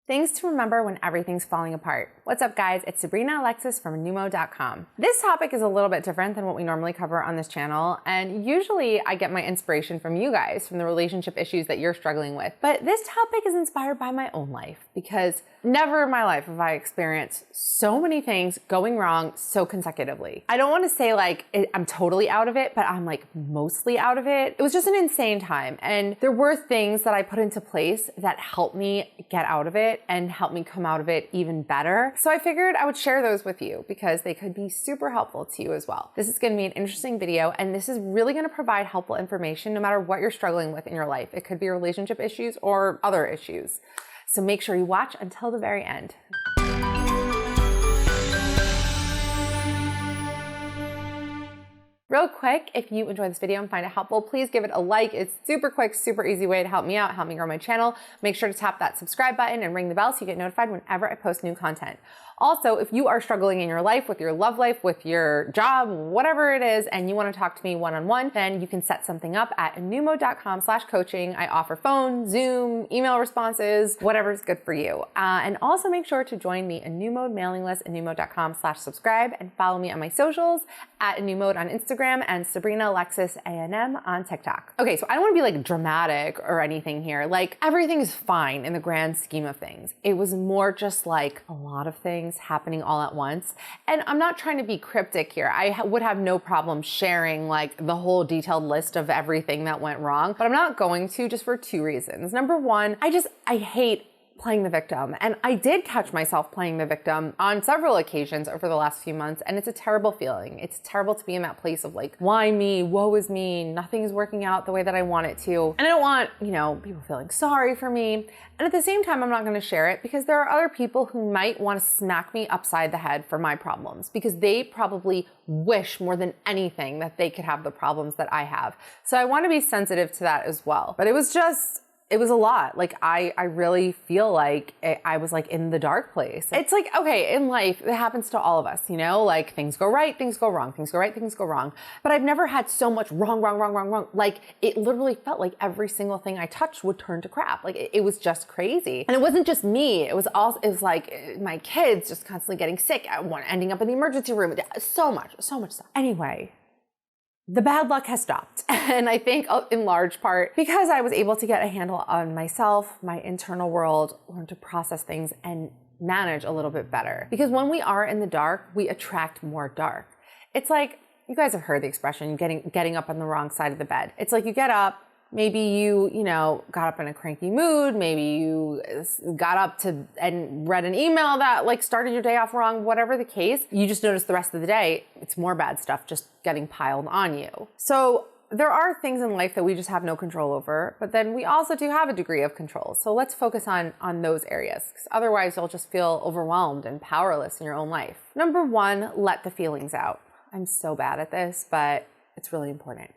Things to remember when everything's falling apart. What's up, guys? It's Sabrina Alexis from Numo.com. This topic is a little bit different than what we normally cover on this channel, and usually I get my inspiration from you guys, from the relationship issues that you're struggling with. But this topic is inspired by my own life, because never in my life have I experienced so many things going wrong so consecutively. I don't want to say I'm totally out of it, but I'm mostly out of it. It was just an insane time, and there were things that I put into place that helped me get out of it and help me come out of it even better. So I figured I would share those with you because they could be super helpful to you as well. This is going to be an interesting video, and this is really going to provide helpful information no matter what you're struggling with in your life. It could be relationship issues or other issues. So make sure you watch until the very end. Real quick, if you enjoy this video and find it helpful, please give it a like. It's super quick, super easy way to help me out, help me grow my channel. Make sure to tap that subscribe button and ring the bell so you get notified whenever I post new content. Also, if you are struggling in your life, with your love life, with your job, whatever it is, and you want to talk to me one-on-one, then you can set something up at numo.com/coaching. I offer phone, Zoom, email responses, whatever is good for you. And also make sure to join me in New Mode mailing list at numo.com/subscribe and follow me on my socials at New Mode on Instagram and Sabrina Alexis A&M on TikTok. Okay, so I don't want to be dramatic or anything here. Everything is fine in the grand scheme of things. It was more just a lot of things happening all at once. And I'm not trying to be cryptic here. I would have no problem sharing the whole detailed list of everything that went wrong, but I'm not going to, just for two reasons. Number one, I hate playing the victim. And I did catch myself playing the victim on several occasions over the last few months. And it's a terrible feeling. It's terrible to be in that place of why me? Woe is me. Nothing is working out the way that I want it to. And I don't want, people feeling sorry for me. And at the same time, I'm not going to share it because there are other people who might want to smack me upside the head for my problems because they probably wish more than anything that they could have the problems that I have. So I want to be sensitive to that as well. But it was a lot. I really feel I was in the dark place. It's okay, in life, it happens to all of us, things go right, things go wrong, things go right, things go wrong. But I've never had so much wrong. It literally felt like every single thing I touched would turn to crap. It was just crazy. And it wasn't just me. It was my kids just constantly getting sick, ending up in the emergency room. So much stuff. Anyway, the bad luck has stopped. And I think in large part because I was able to get a handle on myself, my internal world, learn to process things and manage a little bit better. Because when we are in the dark, we attract more dark. It's you guys have heard the expression, getting up on the wrong side of the bed. It's you get up, maybe you got up in a cranky mood. Maybe you got up and read an email that started your day off wrong, whatever the case. You just notice the rest of the day, it's more bad stuff just getting piled on you. So there are things in life that we just have no control over, but then we also do have a degree of control. So let's focus on those areas, because otherwise you'll just feel overwhelmed and powerless in your own life. Number one, let the feelings out. I'm so bad at this, but it's really important.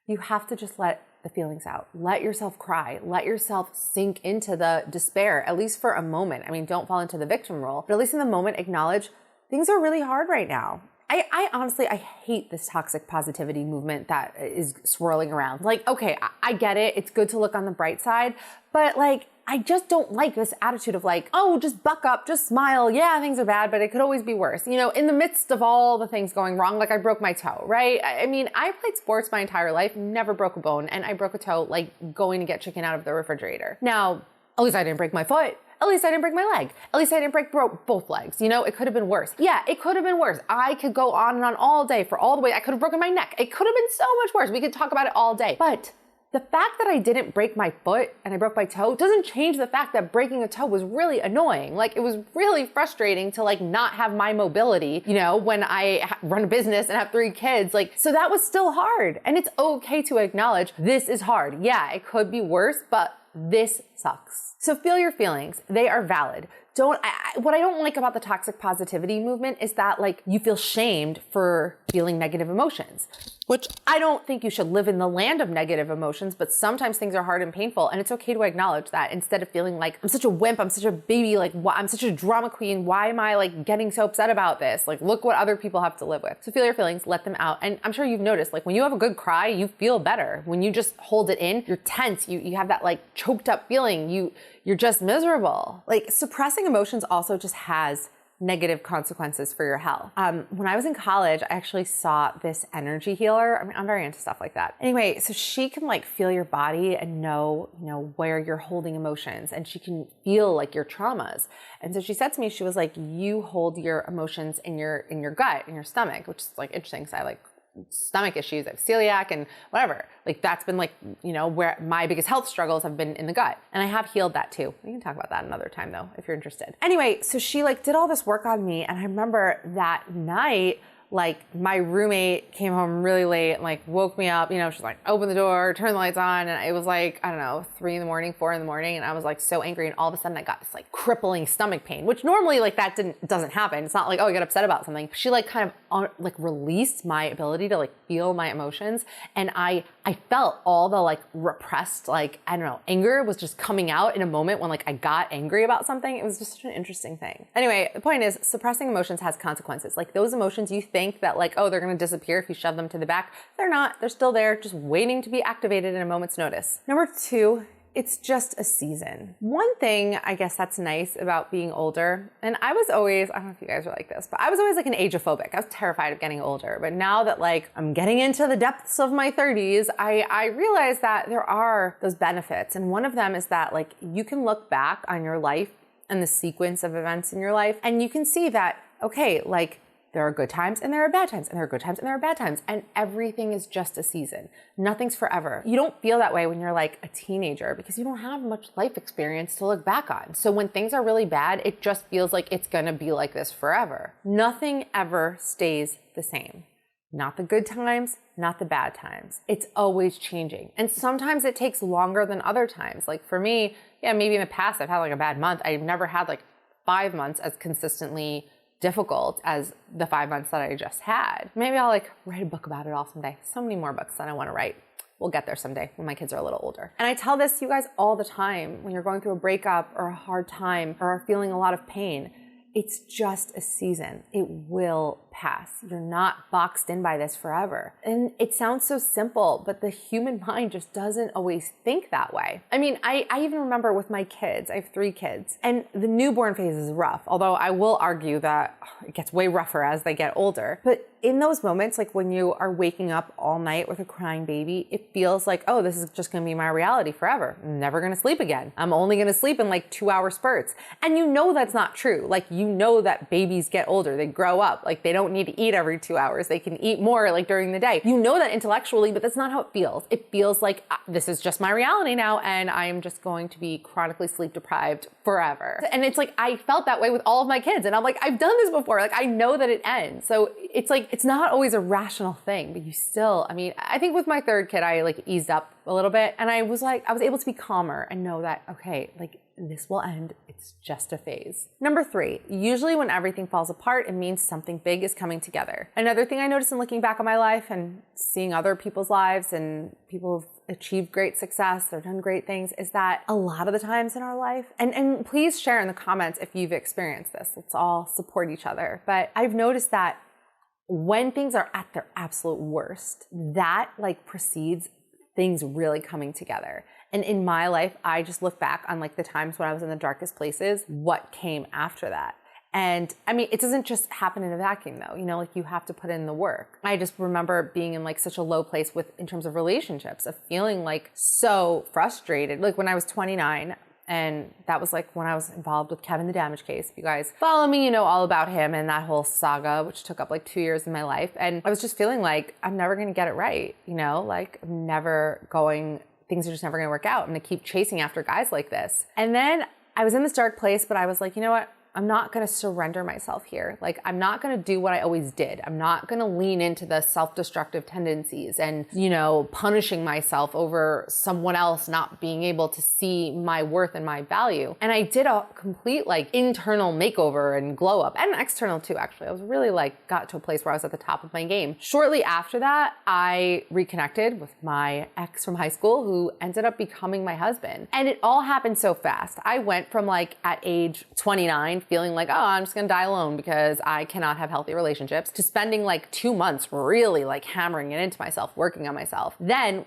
You have to just let the feelings out. Let yourself cry. Let yourself sink into the despair, at least for a moment. I mean, don't fall into the victim role, but at least in the moment, acknowledge things are really hard right now. I honestly hate this toxic positivity movement that is swirling around. Okay, I get it. It's good to look on the bright side, but I just don't like this attitude of oh, just buck up, just smile. Yeah, things are bad, but it could always be worse. In the midst of all the things going wrong, I broke my toe, right? I mean, I played sports my entire life, never broke a bone, and I broke a toe going to get chicken out of the refrigerator. Now, at least I didn't break my foot. At least I didn't break my leg. At least I didn't break both legs. It could have been worse. Yeah, it could have been worse. I could go on and on all day for all the way. I could have broken my neck. It could have been so much worse. We could talk about it all day. But the fact that I didn't break my foot and I broke my toe doesn't change the fact that breaking a toe was really annoying. It was really frustrating to not have my mobility, when I run a business and have 3 kids. So that was still hard. And it's okay to acknowledge this is hard. Yeah, it could be worse, but this sucks. So feel your feelings. They are valid. What I don't like about the toxic positivity movement is that you feel shamed for feeling negative emotions, which I don't think you should live in the land of negative emotions, but sometimes things are hard and painful, and it's okay to acknowledge that instead of feeling I'm such a wimp, I'm such a baby, I'm such a drama queen, why am I getting so upset about this? Look what other people have to live with. So feel your feelings, let them out. And I'm sure you've noticed, when you have a good cry, you feel better. When you just hold it in, you're tense, you have that choked up feeling feeling. You're just miserable. Like, suppressing emotions also just has negative consequences for your health. When I was in college, I actually saw this energy healer. I mean, I'm very into stuff like that. Anyway, so she can like feel your body and know, where you're holding emotions, and she can feel like your traumas. And so she said to me, she was like, you hold your emotions in your gut, in your stomach, which is like interesting because I like stomach issues, I have celiac and whatever. Like that's been like, where my biggest health struggles have been in the gut. And I have healed that too. We can talk about that another time though, if you're interested. Anyway, so she like did all this work on me. And I remember that night, like my roommate came home really late and like woke me up, she's like, open the door, turn the lights on. And it was like, I don't know, 3 in the morning, 4 in the morning. And I was like so angry. And all of a sudden I got this like crippling stomach pain, which normally like that doesn't happen. It's not like, oh, I got upset about something. She like kind of like released my ability to like feel my emotions. And I felt all the like repressed, like, I don't know, anger was just coming out in a moment when like I got angry about something. It was just such an interesting thing. Anyway, the point is suppressing emotions has consequences. Like those emotions you think that like, oh, they're going to disappear if you shove them to the back. They're not. They're still there, just waiting to be activated in a moment's notice. Number 2, it's just a season. One thing I guess that's nice about being older, and I was always, I don't know if you guys are like this, but I was always like an ageophobic. I was terrified of getting older. But now that like I'm getting into the depths of my 30s, I realize that there are those benefits. And one of them is that like you can look back on your life and the sequence of events in your life, and you can see that, okay, like there are good times and there are bad times and there are good times and there are bad times, and everything is just a season. Nothing's forever. You don't feel that way when you're like a teenager because you don't have much life experience to look back on. So when things are really bad, it just feels like it's gonna be like this forever. Nothing ever stays the same. Not the good times, not the bad times. It's always changing. And sometimes it takes longer than other times. Like for me, yeah, maybe in the past I've had like a bad month. I've never had like 5 months as consistently difficult as the 5 months that I just had. Maybe I'll like write a book about it all someday. So many more books that I want to write. We'll get there someday when my kids are a little older. And I tell this to you guys all the time when you're going through a breakup or a hard time or are feeling a lot of pain. It's just a season. It will pass. You're not boxed in by this forever. And it sounds so simple, but the human mind just doesn't always think that way. I mean, I even remember with my kids, I have 3 kids, and the newborn phase is rough, although I will argue that it gets way rougher as they get older. But in those moments, like when you are waking up all night with a crying baby, it feels like, oh, this is just gonna be my reality forever. I'm never gonna sleep again. I'm only gonna sleep in like 2-hour spurts. And you know that's not true. Like you know that babies get older, they grow up, like they don't need to eat every 2 hours. They can eat more like during the day. You know that intellectually, but that's not how it feels. It feels like this is just my reality now and I am just going to be chronically sleep deprived forever. And it's like, I felt that way with all of my kids. And I'm like, I've done this before. Like I know that it ends. So it's like, it's not always a rational thing, but you still, I mean, I think with my 3rd kid, I like eased up a little bit and I was able to be calmer and know that, okay, like this will end. It's just a phase. Number 3, usually when everything falls apart, it means something big is coming together. Another thing I noticed in looking back on my life and seeing other people's lives and people who've achieved great success or done great things is that a lot of the times in our life, and please share in the comments if you've experienced this. Let's all support each other. But I've noticed that when things are at their absolute worst, that like precedes things really coming together. And in my life, I just look back on like the times when I was in the darkest places, what came after that. And I mean, it doesn't just happen in a vacuum though, like you have to put in the work. I just remember being in like such a low place in terms of relationships, of feeling like so frustrated. Like when I was 29, and that was like when I was involved with Kevin the Damage Case. If you guys follow me, you know all about him and that whole saga, which took up like 2 years in my life. And I was just feeling like I'm never going to get it right. Like things are just never going to work out. I'm going to keep chasing after guys like this. And then I was in this dark place, but I was like, you know what? I'm not going to surrender myself here. Like, I'm not going to do what I always did. I'm not going to lean into the self-destructive tendencies and, punishing myself over someone else not being able to see my worth and my value. And I did a complete internal makeover and glow up, and external too, actually. I was really got to a place where I was at the top of my game. Shortly after that, I reconnected with my ex from high school who ended up becoming my husband. And it all happened so fast. I went from at age 29, feeling like, oh, I'm just gonna die alone because I cannot have healthy relationships, to spending 2 months really hammering it into myself, working on myself. Then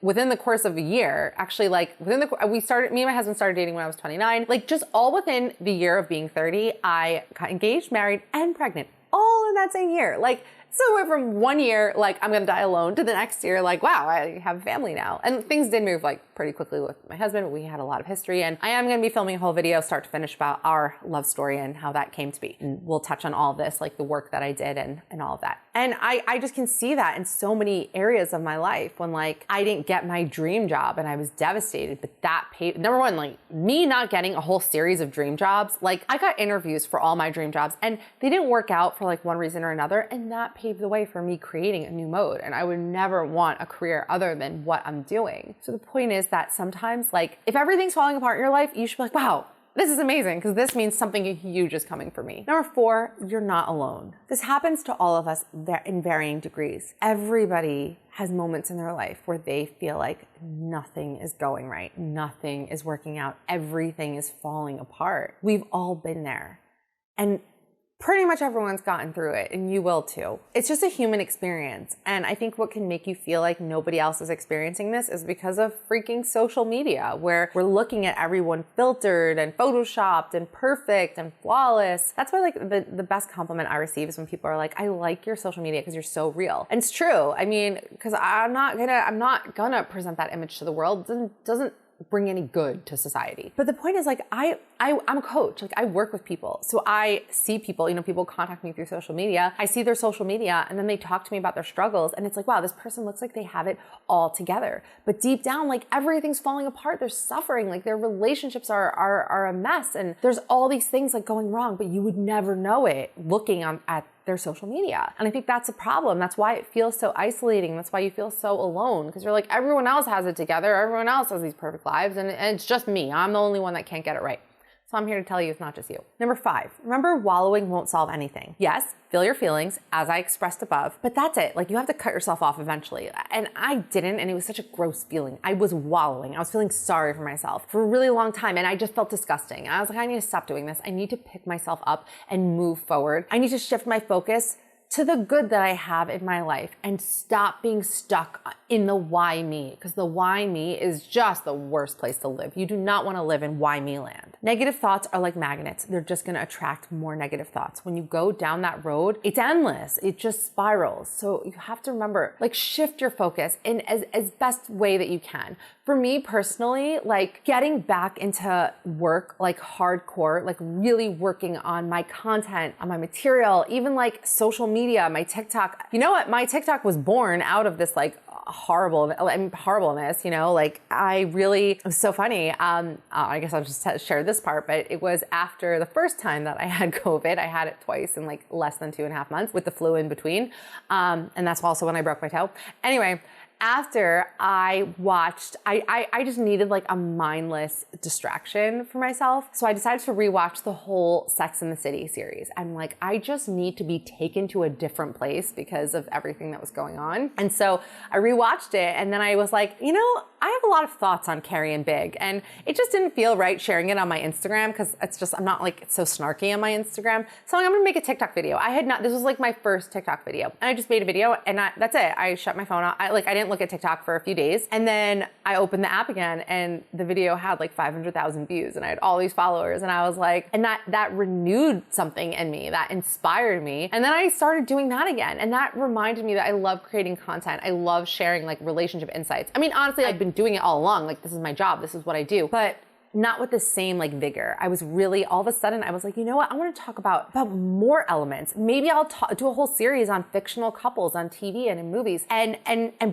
within the course of a year, actually like me and my husband started dating when I was 29, like just all within the year of being 30, I got engaged, married, and pregnant all in that same year. Like, so we went from 1 year, like, I'm gonna die alone, to the next year, like, wow, I have a family now. And things did move like pretty quickly with my husband. We had a lot of history, and I am gonna be filming a whole video start to finish about our love story and how that came to be. And we'll touch on all of this, like the work that I did and all of that. And I just can see that in so many areas of my life when like I didn't get my dream job and I was devastated, but that paid, number one, like me not getting a whole series of dream jobs, like I got interviews for all my dream jobs and they didn't work out for like one reason or another. And that paved the way for me creating a new mode. And I would never want a career other than what I'm doing. So the point is that sometimes like if everything's falling apart in your life, you should be like, wow, this is amazing because this means something huge is coming for me. Number 4, you're not alone. This happens to all of us in varying degrees. Everybody has moments in their life where they feel like nothing is going right. Nothing is working out. Everything is falling apart. We've all been there. And pretty much everyone's gotten through it, and you will too. It's just a human experience. And I think what can make you feel like nobody else is experiencing this is because of freaking social media, where we're looking at everyone filtered and photoshopped and perfect and flawless. That's why like the best compliment I receive is when people are like, I like your social media because you're so real. And it's true. I mean, because I'm not gonna present that image to the world. It doesn't bring any good to society. But the point is like, I'm a coach. Like I work with people. So I see people, people contact me through social media. I see their social media and then they talk to me about their struggles. And it's like, wow, this person looks like they have it all together. But deep down, like everything's falling apart. They're suffering. Like their relationships are a mess. And there's all these things like going wrong, but you would never know it looking at their social media. And I think that's a problem. That's why it feels so isolating. That's why you feel so alone, because you're like, everyone else has it together. Everyone else has these perfect lives. And it's just me. I'm the only one that can't get it right. So I'm here to tell you it's not just you. Number 5, remember wallowing won't solve anything. Yes, feel your feelings as I expressed above, but that's it. Like you have to cut yourself off eventually. And I didn't, and it was such a gross feeling. I was wallowing. I was feeling sorry for myself for a really long time. And I just felt disgusting. I was like, I need to stop doing this. I need to pick myself up and move forward. I need to shift my focus to the good that I have in my life and stop being stuck in the why me, because the why me is just the worst place to live. You do not want to live in why me land. Negative thoughts are like magnets. They're just going to attract more negative thoughts. When you go down that road, it's endless. It just spirals. So you have to remember, like shift your focus in as best way that you can. For me personally, like getting back into work, like hardcore, like really working on my content, on my material, even like social media, my TikTok. You know what? My TikTok was born out of this like horribleness, like it was so funny. I guess I'll just share this part, but it was after the first time that I had COVID. I had it twice in like less than 2.5 months with the flu in between. And that's also when I broke my toe. Anyway, after I watched, I just needed like a mindless distraction for myself. So I decided to rewatch the whole Sex and the City series. I'm like, I just need to be taken to a different place because of everything that was going on. And so I rewatched it and then I was like, I have a lot of thoughts on Carrie and Big, and it just didn't feel right sharing it on my Instagram because I'm not like so snarky on my Instagram. So I'm gonna make a TikTok video. This was like my first TikTok video, and I just made a video, and that's it. I shut my phone off. I didn't look at TikTok for a few days, and then I opened the app again, and the video had like 500,000 views, and I had all these followers, and I was like, and that renewed something in me, that inspired me, and then I started doing that again, and that reminded me that I love creating content. I love sharing like relationship insights. I mean, honestly, I've been doing it all along. Like, this is my job. This is what I do. But not with the same like vigor. I was really, all of a sudden, I was like, you know what? I want to talk about more elements. Maybe I'll do a whole series on fictional couples on TV and in movies and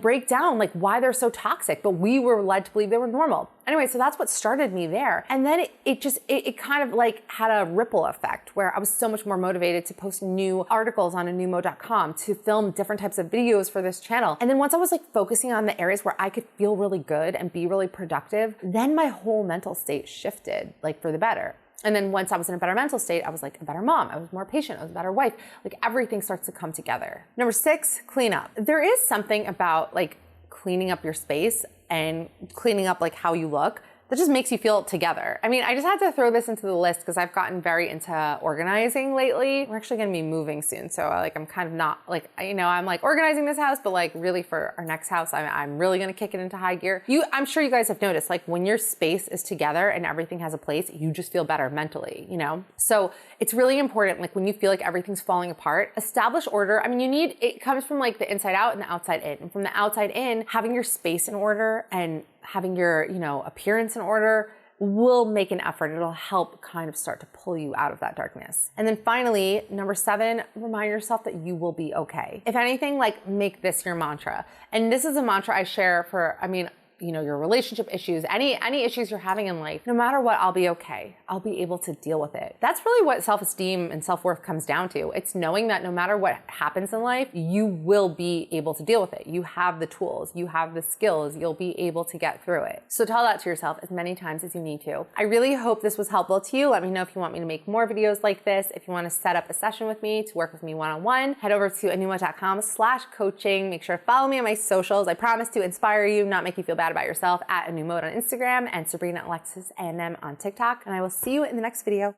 break down like why they're so toxic, but we were led to believe they were normal. Anyway, so that's what started me there. And then it kind of like had a ripple effect where I was so much more motivated to post new articles on anewmo.com, to film different types of videos for this channel. And then once I was like focusing on the areas where I could feel really good and be really productive, then my whole mental state shifted like for the better. And then once I was in a better mental state, I was like a better mom. I was more patient. I was a better wife. Like everything starts to come together. Number 6, clean up. There is something about like cleaning up your space and cleaning up like how you look that just makes you feel together. I mean, I just had to throw this into the list because I've gotten very into organizing lately. We're actually gonna be moving soon. So like, I'm kind of not like, you know, I'm like organizing this house, but like really for our next house, I'm really gonna kick it into high gear. I'm sure you guys have noticed, like when your space is together and everything has a place, you just feel better mentally, you know? So it's really important, like when you feel like everything's falling apart, establish order. I mean, it comes from like the inside out and the outside in. And from the outside in, having your space in order and having your, you know, appearance in order will make an effort. It'll help kind of start to pull you out of that darkness. And then finally, number 7, remind yourself that you will be okay. If anything, like make this your mantra. And this is a mantra I share for, I mean, you know, your relationship issues, any issues you're having in life, no matter what, I'll be okay. I'll be able to deal with it. That's really what self-esteem and self-worth comes down to. It's knowing that no matter what happens in life, you will be able to deal with it. You have the tools, you have the skills, you'll be able to get through it. So tell that to yourself as many times as you need to. I really hope this was helpful to you. Let me know if you want me to make more videos like this. If you want to set up a session with me to work with me one-on-one, head over to anuma.com/coaching. Make sure to follow me on my socials. I promise to inspire you, not make you feel bad about yourself, at Anumode on Instagram and Sabrina Alexis A&M on TikTok. And I will see you in the next video.